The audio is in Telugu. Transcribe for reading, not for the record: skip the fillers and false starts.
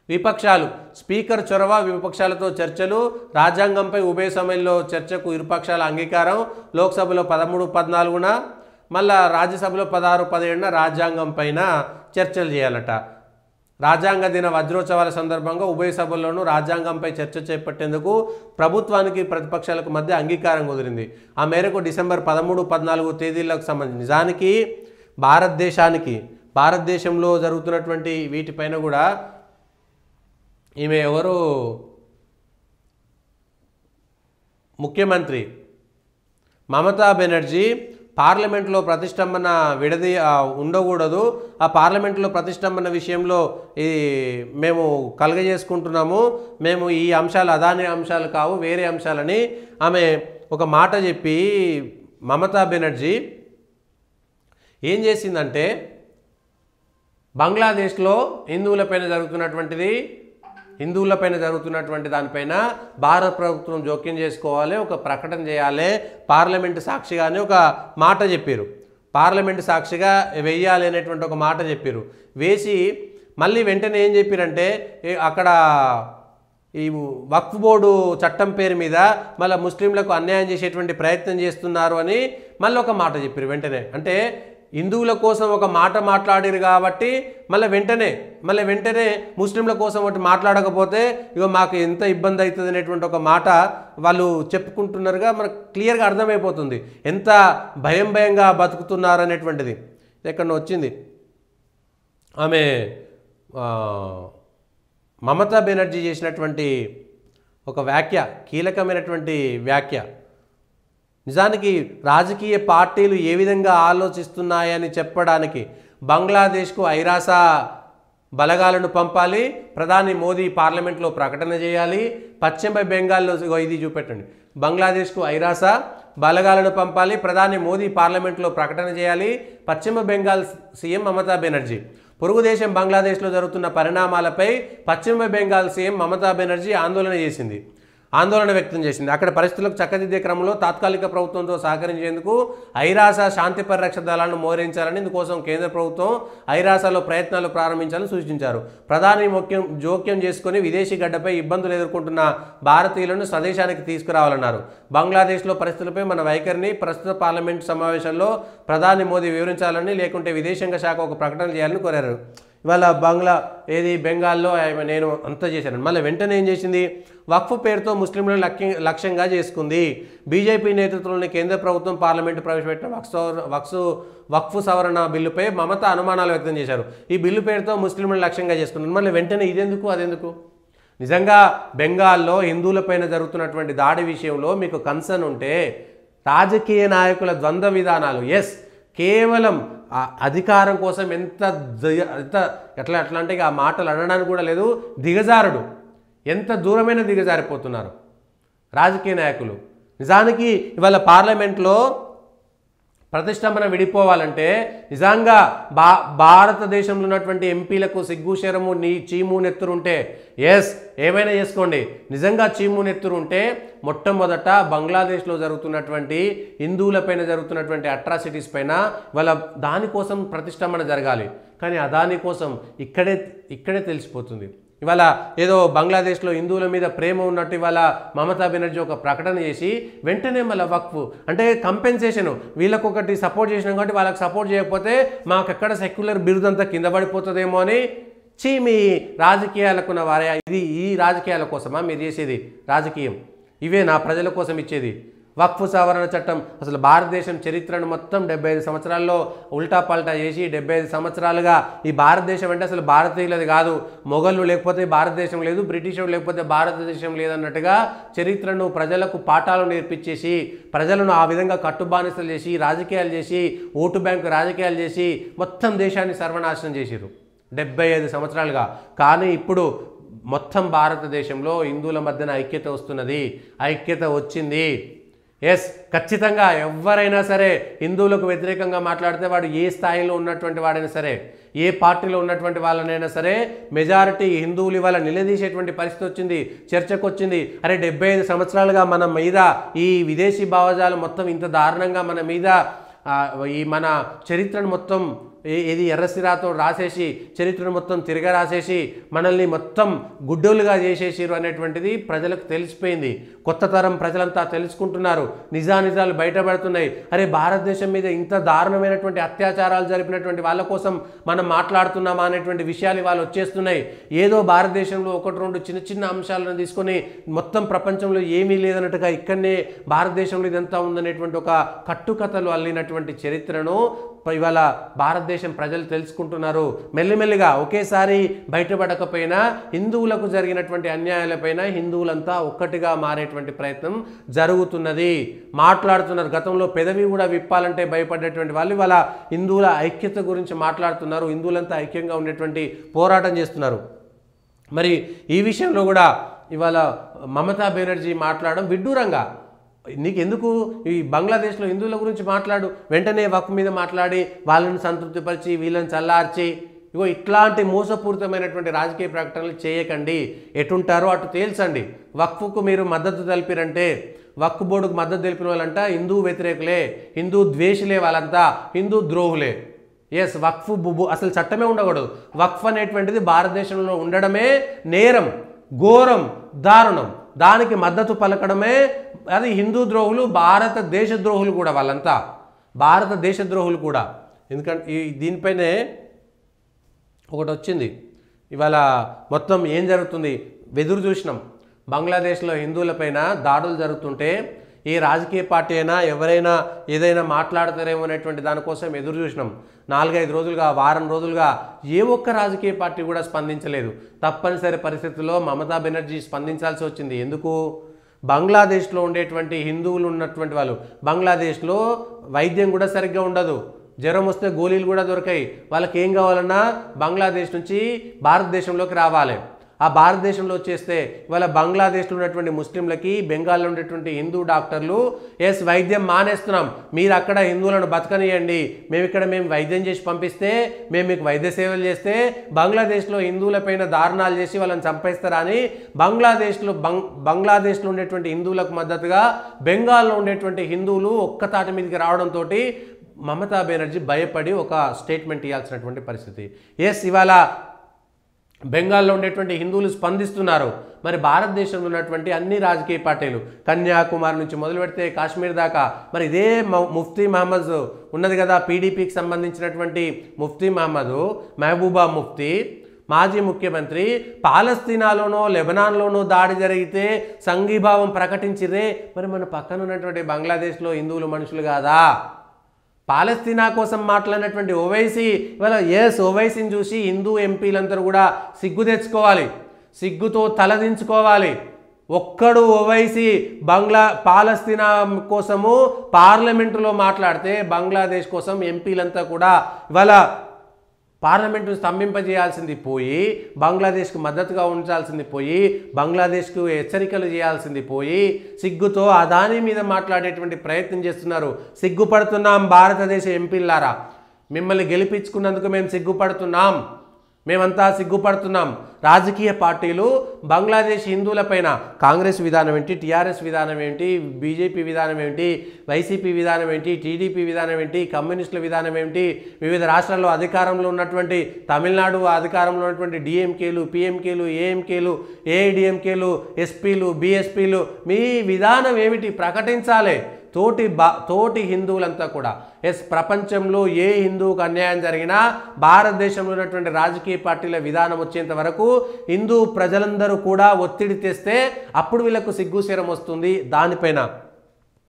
విపక్షాలు స్పీకర్ చొరవ, విపక్షాలతో చర్చలు, రాజ్యాంగంపై ఉభయ సభల్లో చర్చకు ఇరుపక్షాల అంగీకారం. లోక్సభలో 13, 14న మళ్ళా రాజ్యసభలో 16, 17న రాజ్యాంగం పైన చర్చలు చేయాలట. రాజ్యాంగ దిన వజ్రోత్సవాల సందర్భంగా ఉభయ సభల్లోనూ రాజ్యాంగంపై చర్చ చేపట్టేందుకు ప్రభుత్వానికి ప్రతిపక్షాలకు మధ్య అంగీకారం కుదిరింది. ఆ మేరకు డిసెంబర్ 13, 14 తేదీలకు సంబంధించి నిజానికి భారతదేశంలో జరుగుతున్నటువంటి వీటిపైన కూడా ఈమె ఎవరు ముఖ్యమంత్రి మమతా బెనర్జీ పార్లమెంట్లో ప్రతిష్టంభన ఉండకూడదు, ఆ పార్లమెంట్లో ప్రతిష్టంభన విషయంలో మేము కలగజేసుకుంటున్నాము, మేము ఈ అంశాలు అదాని అంశాలు కావు వేరే అంశాలని ఆమె ఒక మాట చెప్పి మమతా బెనర్జీ ఏం చేసిందంటే బంగ్లాదేశ్లో హిందువులపైన జరుగుతున్నటువంటి దానిపైన భారత ప్రభుత్వం జోక్యం చేసుకోవాలి, ఒక ప్రకటన చేయాలి, పార్లమెంటు సాక్షిగానే ఒక మాట చెప్పారు, పార్లమెంటు సాక్షిగా వెయ్యాలి అనేటువంటి ఒక మాట చెప్పారు. వేసి మళ్ళీ వెంటనే ఏం చెప్పారంటే అక్కడ ఈ వక్ఫ్ బోర్డు చట్టం పేరు మీద మళ్ళీ ముస్లింలకు అన్యాయం చేసేటువంటి ప్రయత్నం చేస్తున్నారు అని మళ్ళీ ఒక మాట చెప్పారు వెంటనే. అంటే హిందువుల కోసం ఒక మాట మాట్లాడారు కాబట్టి మళ్ళీ వెంటనే ముస్లింల కోసం ఒకటి మాట్లాడకపోతే ఇగో మాకు ఎంత ఇబ్బంది అవుతుంది అనేటువంటి ఒక మాట వాళ్ళు చెప్పుకుంటున్నారుగా. మనకు క్లియర్గా అర్థమైపోతుంది ఎంత భయంగా బతుకుతున్నారు అనేటువంటిది. ఎక్కడ వచ్చింది ఆమె మమతా బెనర్జీ చేసినటువంటి ఒక వ్యాఖ్య, కీలకమైనటువంటి వ్యాఖ్య. నిజానికి రాజకీయ పార్టీలు ఏ విధంగా ఆలోచిస్తున్నాయని చెప్పడానికి బంగ్లాదేశ్కు ఐరాస బలగాలను పంపాలి, ప్రధాని మోదీ పార్లమెంట్లో ప్రకటన చేయాలి, పశ్చిమ బెంగాల్లో ఇది చూపెట్టండి, బంగ్లాదేశ్కు ఐరాస బలగాలను పంపాలి, ప్రధాని మోదీ పార్లమెంట్లో ప్రకటన చేయాలి, పశ్చిమ బెంగాల్ సీఎం మమతా బెనర్జీ. పొరుగు దేశం బంగ్లాదేశ్లో జరుగుతున్న పరిణామాలపై పశ్చిమ బెంగాల్ సీఎం మమతా బెనర్జీ ఆందోళన వ్యక్తం చేసింది. అక్కడ పరిస్థితులకు చక్కదిద్దే క్రమంలో తాత్కాలిక ప్రభుత్వంతో సహకరించేందుకు ఐరాస శాంతి పరిరక్ష దళాలను మోహరించాలని, ఇందుకోసం కేంద్ర ప్రభుత్వం ఐరాసలో ప్రయత్నాలు ప్రారంభించాలని సూచించారు. ప్రధాని జోక్యం చేసుకుని విదేశీ గడ్డపై ఇబ్బందులు ఎదుర్కొంటున్న భారతీయులను స్వదేశానికి తీసుకురావాలన్నారు. బంగ్లాదేశ్లో పరిస్థితులపై మన వైఖరిని ప్రస్తుత పార్లమెంటు సమావేశంలో ప్రధాని మోదీ వివరించాలని, లేకుంటే విదేశాంగ శాఖ ఒక ప్రకటన చేయాలని కోరారు. ఇవాళ బెంగాల్లో నేను అంతా చేశాను. మళ్ళీ వెంటనే ఏం చేసింది, వక్ఫ్ పేరుతో ముస్లింలను లక్ష్యంగా చేసుకుంది. బీజేపీ నేతృత్వంలోని కేంద్ర ప్రభుత్వం పార్లమెంటు ప్రవేశపెట్టిన వక్ఫ్ సవరణ బిల్లుపై మమత అనుమానాలు వ్యక్తం చేశారు. ఈ బిల్లు పేరుతో ముస్లింలను లక్ష్యంగా చేసుకున్నారు. మళ్ళీ వెంటనే ఇదెందుకు అదెందుకు? నిజంగా బెంగాల్లో హిందువులపైన జరుగుతున్నటువంటి దాడి విషయంలో మీకు కన్సర్న్ ఉంటే రాజకీయ నాయకుల ద్వంద్వ విధానాలు కేవలం అధికారం కోసం ఎంత ఎట్లా అంటే ఆ మాటలు అనడానికి కూడా లేదు, దిగజారుడు ఎంత దూరమైన దిగజారిపోతున్నారు రాజకీయ నాయకులు. నిజానికి ఇవాళ పార్లమెంట్లో ప్రతిష్టంభన విడిపోవాలంటే నిజంగా భారతదేశంలో ఉన్నటువంటి ఎంపీలకు సిగ్గు శరము చీము నెత్తురు ఉంటే ఏమైనా చేసుకోండి. నిజంగా చీము నెత్తురు ఉంటే మొట్టమొదట బంగ్లాదేశ్లో జరుగుతున్నటువంటి హిందువులపైన జరుగుతున్నటువంటి అట్రాసిటీస్ పైన వాళ్ళ దానికోసం ప్రతిష్టంభన జరగాలి. కానీ అదాని కోసం ఇక్కడే తెలిసిపోతుంది. ఇవాళ ఏదో బంగ్లాదేశ్లో హిందువుల మీద ప్రేమ ఉన్నట్టు ఇవాళ మమతా బెనర్జీ ఒక ప్రకటన చేసి వెంటనే మళ్ళీ వక్ఫ్ అంటే కంపెన్సేషన్ వీళ్ళకు ఒకటి సపోర్ట్ చేసినాం కాబట్టి వాళ్ళకి సపోర్ట్ చేయకపోతే మాకెక్కడ సెక్యులర్ బిరుదంతా కింద పడిపోతుందేమో అని మీ రాజకీయాలకున్న వారే ఈ రాజకీయాల కోసమా మీరు చేసేది రాజకీయం? ఇవే నా ప్రజల కోసం ఇచ్చేది? వక్ఫ్ సవరణ చట్టం అసలు భారతదేశం చరిత్రను మొత్తం 75 సంవత్సరాల్లో ఉల్టా పల్టా చేసి 75 సంవత్సరాలుగా ఈ భారతదేశం అంటే అసలు భారతీయులది కాదు, మొఘళ్ళు లేకపోతే భారతదేశం లేదు, బ్రిటిష్ లేకపోతే భారతదేశం లేదన్నట్టుగా చరిత్రను ప్రజలకు పాఠాలు నేర్పించేసి ప్రజలను ఆ విధంగా కట్టుబానిసలు చేసి రాజకీయాలు చేసి ఓటు బ్యాంకు రాజకీయాలు చేసి మొత్తం దేశాన్ని సర్వనాశనం చేసిరు 75 సంవత్సరాలుగా. కానీ ఇప్పుడు మొత్తం భారతదేశంలో హిందువుల మధ్యన ఐక్యత వస్తున్నది, ఐక్యత వచ్చింది. ఖచ్చితంగా ఎవరైనా సరే హిందువులకు వ్యతిరేకంగా మాట్లాడితే వాడు ఏ స్థాయిలో ఉన్నటువంటి వాడైనా సరే, ఏ పార్టీలో ఉన్నటువంటి వాళ్ళనైనా సరే మెజారిటీ హిందువులు ఇవాళ నిలదీసేటువంటి పరిస్థితి వచ్చింది, చర్చకు వచ్చింది. అరే 75 సంవత్సరాలుగా మన మీద ఈ విదేశీ భావజాలం మొత్తం ఇంత దారుణంగా మన మీద ఈ మన చరిత్రను మొత్తం ఇది ఎర్రసిరాతో రాసేసి చరిత్రను మొత్తం తిరగ రాసేసి మనల్ని మొత్తం గుడ్డోలుగా చేసేసిరు అనేటువంటిది ప్రజలకు తెలిసిపోయింది. కొత్త తరం ప్రజలంతా తెలుసుకుంటున్నారు, నిజానిజాలు బయటపడుతున్నాయి. అరే భారతదేశం మీద ఇంత దారుణమైనటువంటి అత్యాచారాలు జరిపినటువంటి వాళ్ళ కోసం మనం మాట్లాడుతున్నామా అనేటువంటి విషయాలు వాళ్ళు వచ్చేస్తున్నాయి. ఏదో భారతదేశంలో ఒకటి రెండు చిన్న చిన్న అంశాలను తీసుకొని మొత్తం ప్రపంచంలో ఏమీ లేదన్నట్టుగా ఇక్కడనే భారతదేశంలో ఇదంతా ఉందనేటువంటి ఒక కట్టుకథలు అల్లినటువంటి చరిత్రను ఇవాళ భారతదేశం ప్రజలు తెలుసుకుంటున్నారు. మెల్లిమెల్లిగా ఒకేసారి బయటపడకపోయినా హిందువులకు జరిగినటువంటి అన్యాయాలపైన హిందువులంతా ఒక్కటిగా మారేటువంటి ప్రయత్నం జరుగుతున్నది. మాట్లాడుతున్నారు. గతంలో పెదవి కూడా విప్పాలంటే భయపడేటువంటి వాళ్ళు ఇవాళ హిందువుల ఐక్యత గురించి మాట్లాడుతున్నారు. హిందువులంతా ఐక్యంగా ఉండేటువంటి పోరాటం చేస్తున్నారు. మరి ఈ విషయంలో కూడా ఇవాళ మమతా బెనర్జీ మాట్లాడడం విడ్డూరంగా, నీకెందుకు ఈ బంగ్లాదేశ్లో హిందువుల గురించి మాట్లాడు, వెంటనే వక్ఫ్ మీద మాట్లాడి వాళ్ళని సంతృప్తిపరిచి వీళ్ళని చల్లార్చి ఇగో ఇట్లాంటి మోసపూరితమైనటువంటి రాజకీయ ప్రకటనలు చేయకండి. ఎటుంటారో అటు తేల్చండి. వక్ఫ్కు మీరు మద్దతు తెలిపిరంటే వక్ఫ్ బోర్డుకు మద్దతు తెలిపిన వాళ్ళంతా హిందూ వ్యతిరేకులే, హిందూ ద్వేషులే, వాళ్ళంతా హిందూ ద్రోహులే. ఎస్, వక్ఫ్ అసలు చట్టమే ఉండకూడదు. వక్ఫ్ అనేటువంటిది భారతదేశంలో ఉండడమే నేరం, ఘోరం, దారుణం. దానికి మద్దతు పలకడమే అది హిందూ ద్రోహులు, భారతదేశ ద్రోహులు కూడా, వాళ్ళంతా భారతదేశ ద్రోహులు కూడా. ఎందుకంటే దీనిపైనే ఒకటి వచ్చింది ఇవాళ మొత్తం ఏం జరుగుతుంది ఎదురు చూసినాం. బంగ్లాదేశ్లో హిందువులపైన దాడులు జరుగుతుంటే ఏ రాజకీయ పార్టీ అయినా ఎవరైనా ఏదైనా మాట్లాడతారేమో అనేటువంటి దానికోసం ఎదురు చూసినాం. 4-5 రోజులుగా, వారం రోజులుగా ఏ ఒక్క రాజకీయ పార్టీ కూడా స్పందించలేదు. తప్పనిసరి పరిస్థితుల్లో మమతా బెనర్జీ స్పందించాల్సి వచ్చింది. ఎందుకు? బంగ్లాదేశ్లో ఉండేటువంటి హిందువులు ఉన్నటువంటి వాళ్ళు, బంగ్లాదేశ్లో వైద్యం కూడా సరిగ్గా ఉండదు, జ్వరం వస్తే గోళీలు కూడా దొరకాయి. వాళ్ళకి ఏం కావాలన్నా బంగ్లాదేశ్ నుంచి భారతదేశంలోకి రావాలి. ఆ భారతదేశంలో వచ్చేస్తే ఇవాళ బంగ్లాదేశ్లో ఉన్నటువంటి ముస్లింలకి, బెంగాల్లో ఉండేటువంటి హిందూ డాక్టర్లు ఎస్ వైద్యం మానేస్తున్నాం, మీరు అక్కడ హిందువులను బతకనియండి, మేము వైద్యం చేసి పంపిస్తే, మేము మీకు వైద్య సేవలు చేస్తే బంగ్లాదేశ్లో హిందువులపైన దారుణాలు చేసి వాళ్ళని చంపేస్తారా అని బంగ్లాదేశ్లో ఉండేటువంటి హిందువులకు మద్దతుగా బెంగాల్లో ఉండేటువంటి హిందువులు ఒక్కతాటి మీదకి రావడంతో మమతా బెనర్జీ భయపడి ఒక స్టేట్మెంట్ ఇవ్వాల్సినటువంటి పరిస్థితి. ఎస్, ఇవాళ బెంగాల్లో ఉండేటువంటి హిందువులు స్పందిస్తున్నారు. మరి భారతదేశంలో ఉన్నటువంటి అన్ని రాజకీయ పార్టీలు, కన్యాకుమారి నుంచి మొదలు పెడితే కాశ్మీర్ దాకా, మరి ఇదే ముఫ్తీ మహమ్మద్ ఉన్నది కదా, పీడీపీకి సంబంధించినటువంటి ముఫ్తీ మహబూబా ముఫ్తీ, మాజీ ముఖ్యమంత్రి, పాలస్తీనాలోనో లెబనాన్లోనో దాడి జరిగితే సంఘీభావం ప్రకటించిరే. మరి మన పక్కన ఉన్నటువంటి బంగ్లాదేశ్లో హిందువులు మనుషులు కాదా? పాలస్తీనా కోసం మాట్లాడినటువంటి ఓవైసీ ఇవాళ ఓవైసీని చూసి హిందూ ఎంపీలందరూ కూడా సిగ్గు తెచ్చుకోవాలి, సిగ్గుతో తలదించుకోవాలి. ఒక్కడు ఓవైసీ పాలస్తీనా కోసము పార్లమెంటులో మాట్లాడితే బంగ్లాదేశ్ కోసం ఎంపీలంతా కూడా ఇవాళ పార్లమెంటును స్తంభింపజేయాల్సింది పోయి, బంగ్లాదేశ్కు మద్దతుగా ఉంచాల్సింది పోయి, బంగ్లాదేశ్కు హెచ్చరికలు చేయాల్సింది పోయి, సిగ్గుతో అదాని మీద మాట్లాడేటువంటి ప్రయత్నం చేస్తున్నారు. సిగ్గుపడుతున్నాం భారతదేశ ఎంపీలారా, మిమ్మల్ని గెలిపించుకున్నందుకు మేము సిగ్గుపడుతున్నాం, మేమంతా సిగ్గుపడుతున్నాం. రాజకీయ పార్టీలు బంగ్లాదేశ్ హిందువులపైన కాంగ్రెస్ విధానం ఏంటి, టీఆర్ఎస్ విధానం ఏంటి, బీజేపీ విధానం ఏంటి, వైసీపీ విధానం ఏంటి, టీడీపీ విధానం ఏంటి, కమ్యూనిస్టుల విధానం ఏంటి, వివిధ రాష్ట్రాల్లో అధికారంలో ఉన్నటువంటి తమిళనాడు అధికారంలో ఉన్నటువంటి డిఎంకేలు, పిఎంకేలు, ఏఎంకేలు, ఏఐడిఎంకేలు, ఎస్పీలు, బీఎస్పీలు, మీ విధానం ఏమిటి ప్రకటించాలి. తోటి హిందువులంతా కూడా ఎస్, ప్రపంచంలో ఏ హిందువుకు అన్యాయం జరిగినా భారతదేశంలో ఉన్నటువంటి రాజకీయ పార్టీల విధానం వచ్చేంత వరకు హిందూ ప్రజలందరూ కూడా ఒత్తిడి తెస్తే అప్పుడు వీళ్ళకు సిగ్గుశరం వస్తుంది. దానిపైన